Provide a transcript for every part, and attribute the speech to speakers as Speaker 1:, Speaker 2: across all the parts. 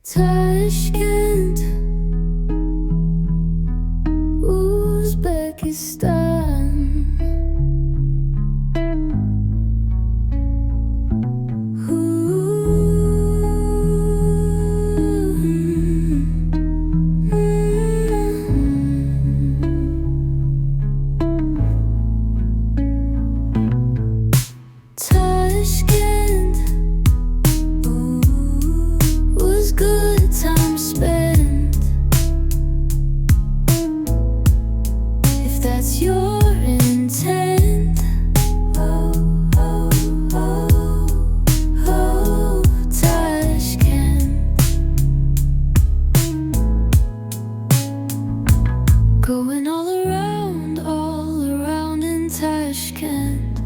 Speaker 1: Tashkent, Uzbekistan. Tashkent, was good time spent. If that's your intent, oh, oh, oh, oh, Tashkent. Going all around in Tashkent.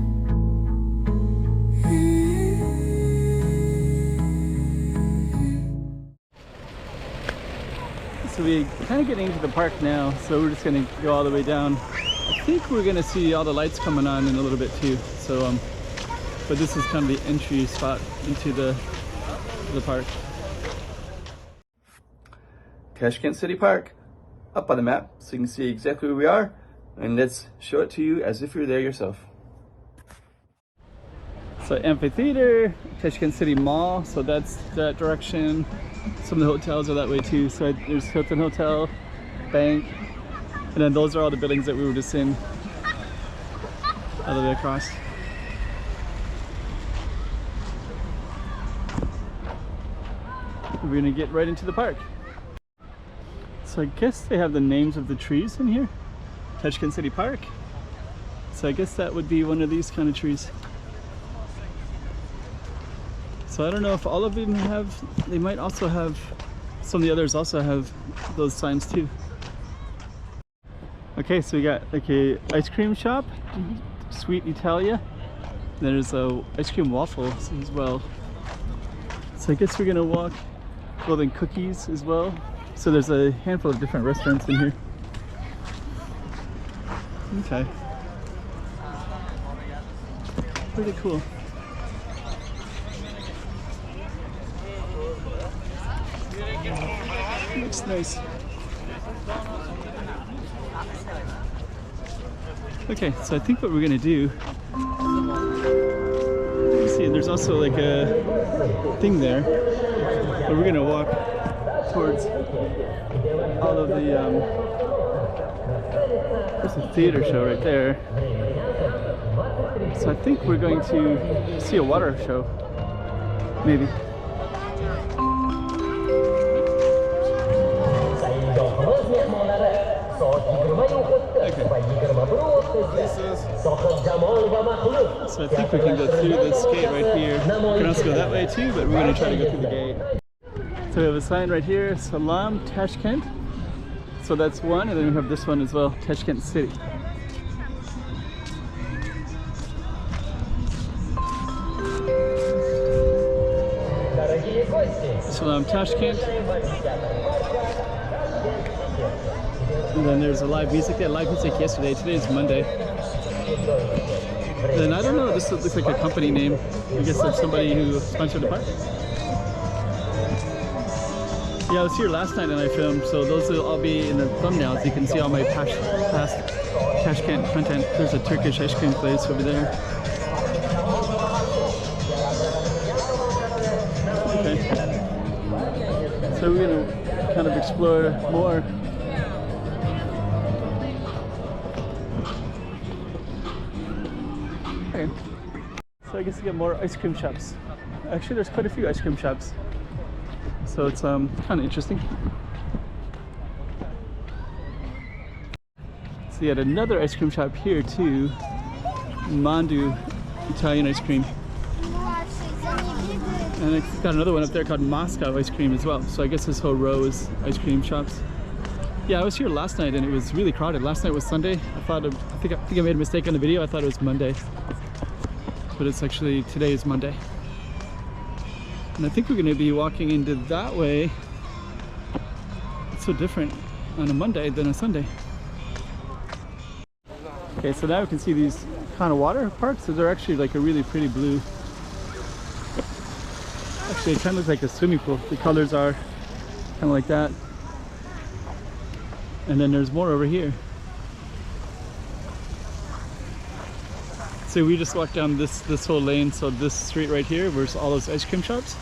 Speaker 2: So we kind of getting into the park now, so we're just going to go all the way down. I think we're going to see all the lights coming on in a little bit too. So, but this is kind of the entry spot into the park. Tashkent City Park, up on the map, so you can see exactly where we are, and let's show it to you as if you're there yourself. So amphitheater, Tashkent City Mall, so that's that direction. Some of the hotels are that way too. So there's Hilton Hotel, Bank, and then those are all the buildings that we were just in all the way across. We're gonna get right into the park. So I guess they have the names of the trees in here. Tashkent City Park. So I guess that would be one of these kind of trees. So I don't know if all of them have, they might also have, some of the others also have those signs too. Okay, so we got like a ice cream shop, Sweet Italia. There's a ice cream waffles as well. So I guess we're gonna walk, well then cookies as well. So there's a handful of different restaurants in here. Okay. Pretty cool. Looks nice. Okay, so I think what we're gonna do, you see there's also like a thing there, but we're gonna walk towards all of the there's a theater show right there. So I think we're going to see a water show, maybe. So I think we can go through this gate right here. We can also go that way too, but we're going to try to go through the gate. So we have a sign right here, Salam Tashkent. So that's one, and then we have this one as well, Tashkent City. Salam Tashkent. And then there's a live music. They had live music yesterday. Today is Monday. Then I don't know, this looks like a company name. I guess that's somebody who sponsored the park. Yeah, I was here last night and I filmed, so those will all be in the thumbnails. You can see all my past Tashkent content. There's a Turkish ice cream place over there. Okay. So we're gonna kind of explore more. Okay. So I guess you get more ice cream shops. Actually, there's quite a few ice cream shops. So it's kind of interesting. So you had another ice cream shop here too. Mandu Italian ice cream. And it's got another one up there called Moscow ice cream as well. So I guess this whole row is ice cream shops. Yeah, I was here last night and it was really crowded. Last night was Sunday. I think I made a mistake on the video. I thought it was Monday, but it's actually, today is Monday. And I think we're going to be walking into that way. It's so different on a Monday than a Sunday. Okay, so now we can see these kind of water parks. So they're actually like a really pretty blue. Actually, it kind of looks like a swimming pool. The colors are kind of like that. And then there's more over here. So we just walked down this whole lane, so this street right here, where's all those ice cream shops.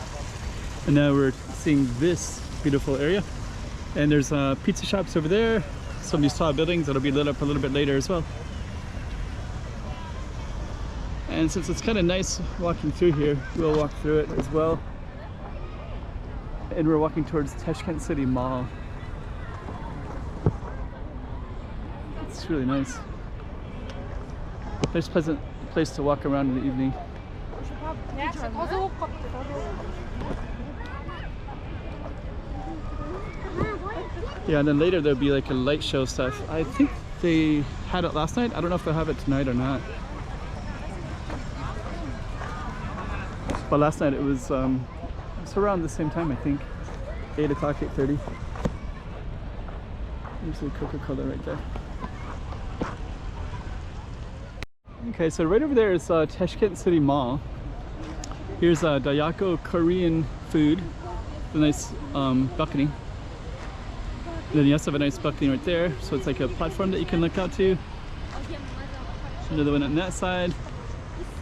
Speaker 2: And now we're seeing this beautiful area. And there's pizza shops over there, some of these tall buildings that'll be lit up a little bit later as well. And since it's kind of nice walking through here, we'll walk through it as well. And we're walking towards Tashkent City Mall. It's really nice. Nice pleasant place to walk around in the evening. Yeah, and then later there'll be like a light show stuff. I think they had it last night. I don't know if they'll have it tonight or not. But last night it was around the same time, I think. 8 o'clock, 8:30. There's the Coca-Cola right there. Okay, so right over there is Tashkent City Mall. Here's Dayako Korean food, the nice balcony. Then you also have a nice balcony right there, so it's like a platform that you can look out to. Another one on that side.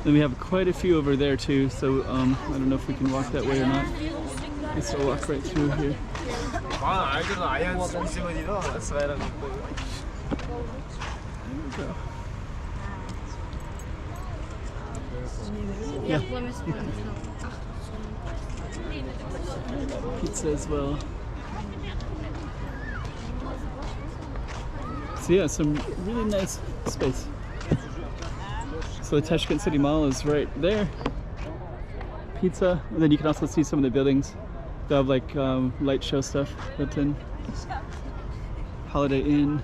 Speaker 2: Then we have quite a few over there too, so I don't know if we can walk that way or not. Let's walk right through here. There we go. Yeah. Pizza as well. So yeah, some really nice space. So the Tashkent City Mall is right there. Pizza, and then you can also see some of the buildings. They have like light show stuff built in. Holiday Inn.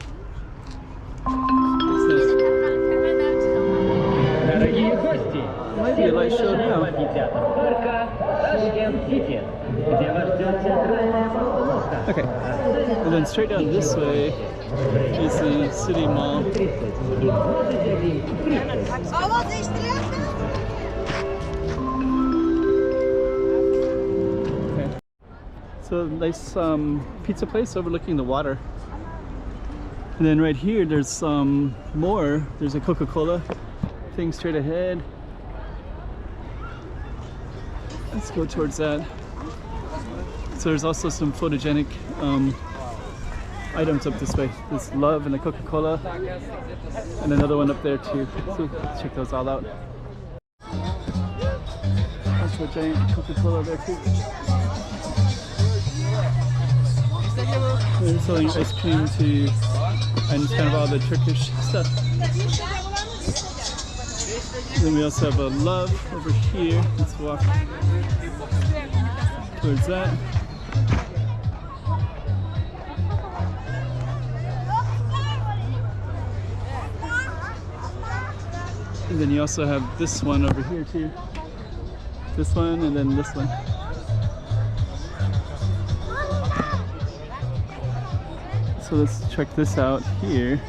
Speaker 2: Might be a light show now. Okay, and then straight down this way is the City Mall. Okay. So nice pizza place overlooking the water. And then right here there's more. There's a Coca-Cola thing straight ahead. Let's go towards that. So there's also some photogenic items up this way. There's Love and the Coca-Cola, and another one up there too. So let's check those all out. Also a giant Coca-Cola there too. They're selling ice cream too, and kind of all the Turkish stuff. Then we also have a Love over here. Let's walk towards that. And then you also have this one over here too. This one and then this one. So let's check this out here.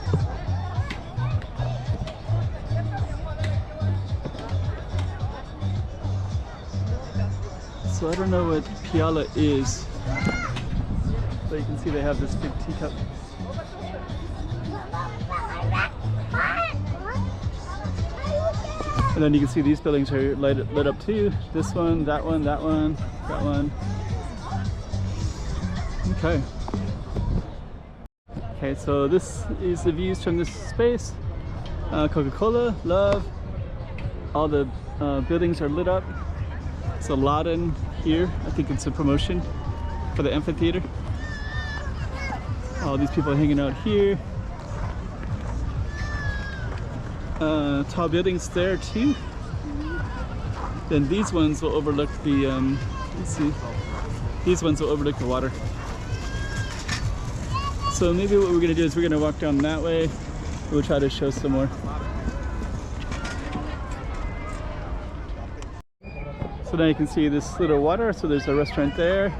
Speaker 2: So I don't know what piala is, but you can see they have this big teacup. And then you can see these buildings are lit up too. This one, that one, that one, that one. Okay. Okay, so this is the views from this space. Coca-Cola, Love. All the buildings are lit up. It's a Aladdin here. I think it's a promotion for the amphitheater. All these people hanging out here. Tall buildings there too. Then these ones will overlook the let's see. These ones will overlook the water. So maybe what we're gonna do is we're gonna walk down that way. We'll try to show some more. So now you can see this little water. So there's a restaurant there,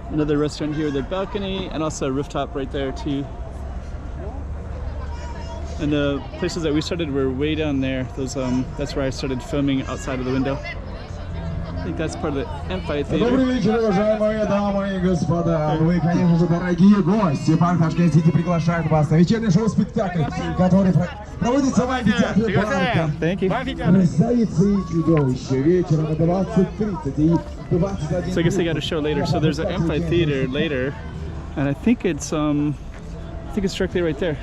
Speaker 2: another restaurant here with a balcony, and also a rooftop right there too. And the places that we started were way down there. Those that's where I started filming outside of the window. think that's part of the amphitheater.
Speaker 3: Добрый вечер, уважаемые дамы и господа. Вы, конечно же, дорогие гости. Парк Ташкент Сити приглашает вас на вечерний шоу-спектакль, который проводится в амфитеатре парка.
Speaker 2: Thank you.
Speaker 3: Красавицы и чудовища. Вечером на 20:30 и 21.
Speaker 2: So I guess they got a show later. So there's an amphitheater later, and I think it's directly right there.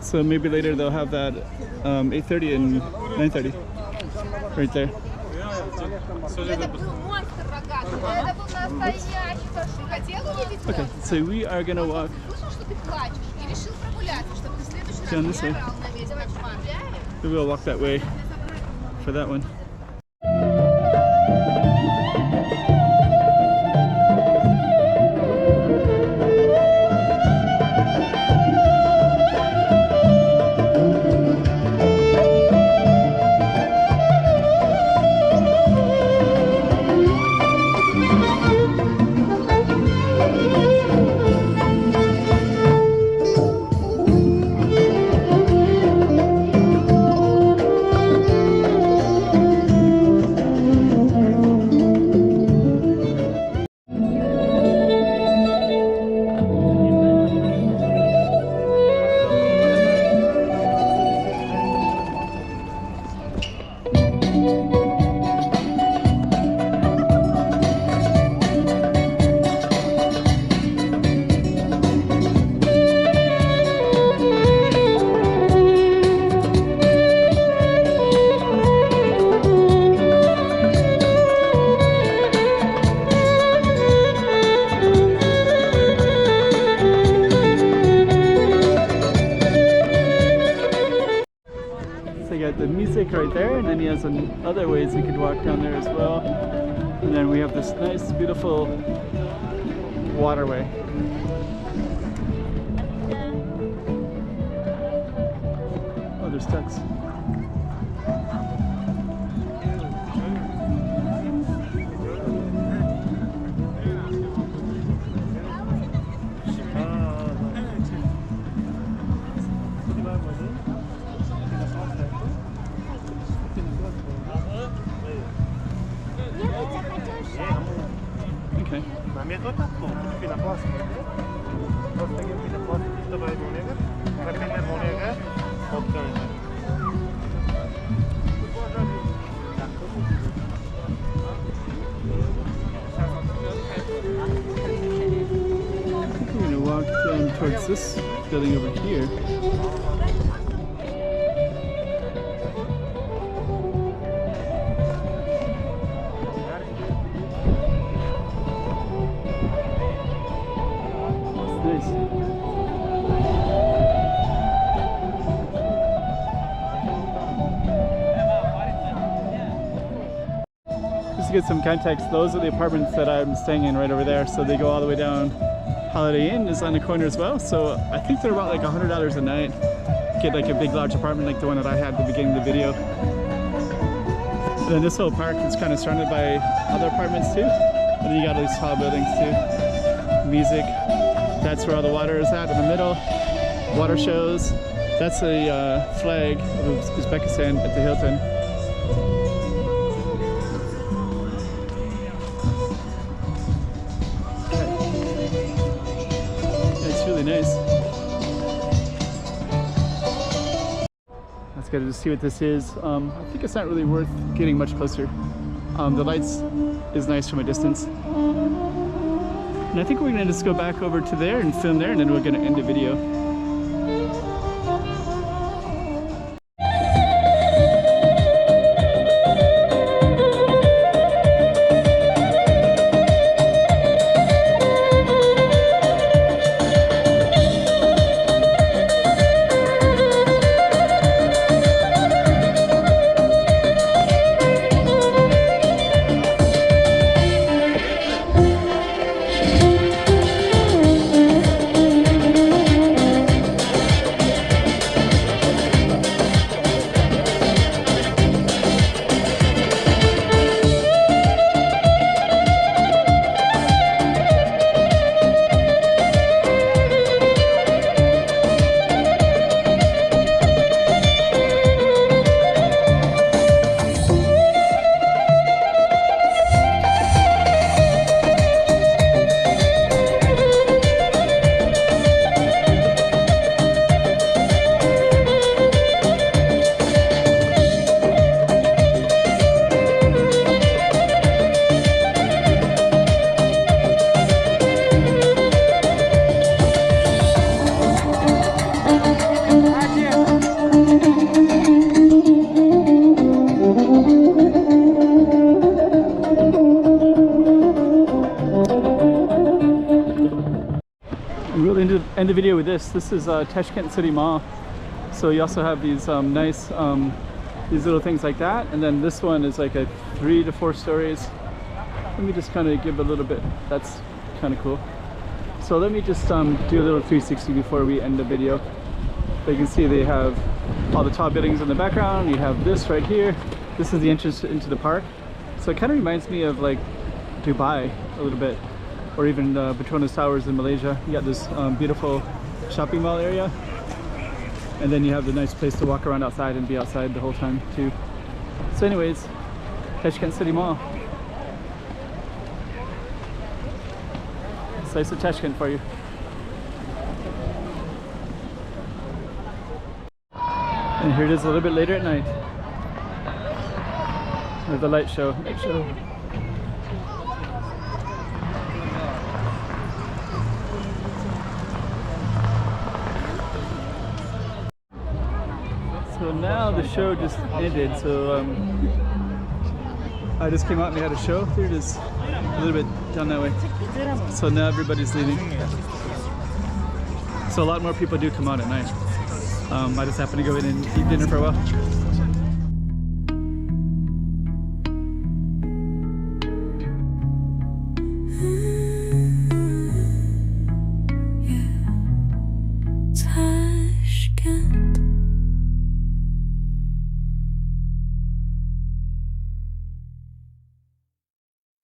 Speaker 2: So maybe later they'll have that 8:30 and 9:30 right there.
Speaker 4: Это был монстр рогатый. Это был настоящий Тошкент. Хотел увидеть?
Speaker 2: Okay, so we are gonna walk
Speaker 4: Слышал, что ты плачешь и решил прогуляться, чтобы ты в следующий раз
Speaker 2: down
Speaker 4: не
Speaker 2: this way.
Speaker 4: орал на весь кошмар.
Speaker 2: We'll walk that way for that one. The music right there, and then he has other ways you could walk down there as well. And then we have this nice, beautiful waterway. Oh, there's ducks. Okay. I think we're going to walk down towards this building over here. Just to get some context, those are the apartments that I'm staying in right over there. So they go all the way down. Holiday Inn is on the corner as well. So I think they're about like $100 a night. Get like a big large apartment like the one that I had at the beginning of the video. And then this whole park is kind of surrounded by other apartments too. And then you got all these tall buildings too. Music. That's where all the water is at in the middle. Water shows. That's a flag of Uzbekistan at the Hilton. Nice. Let's go to see what this is. I think it's not really worth getting much closer. The lights is nice from a distance. And I think we're gonna just go back over to there and film there, and then we're gonna end the video. And we'll end the video with this. This is Tashkent City Mall. So you also have these nice these little things like that, and then this one is like a 3 to 4 stories. Let me just kind of give a little bit. That's kind of cool. So let me just do a little 360 before we end the video. So you can see they have all the tall buildings in the background. You have this right here. This is the entrance into the park. So it kind of reminds me of like Dubai a little bit, or even Petronas Towers in Malaysia. You got this beautiful shopping mall area, and then you have the nice place to walk around outside and be outside the whole time too. So anyways, Tashkent City Mall. Slice of Tashkent for you. And here it is a little bit later at night. With the light show. So now the show just ended, so I just came out and they had a show. Here it is, a little bit down that way. So now everybody's leaving. So a lot more people do come out at night. I just happened to go in and eat dinner for a while.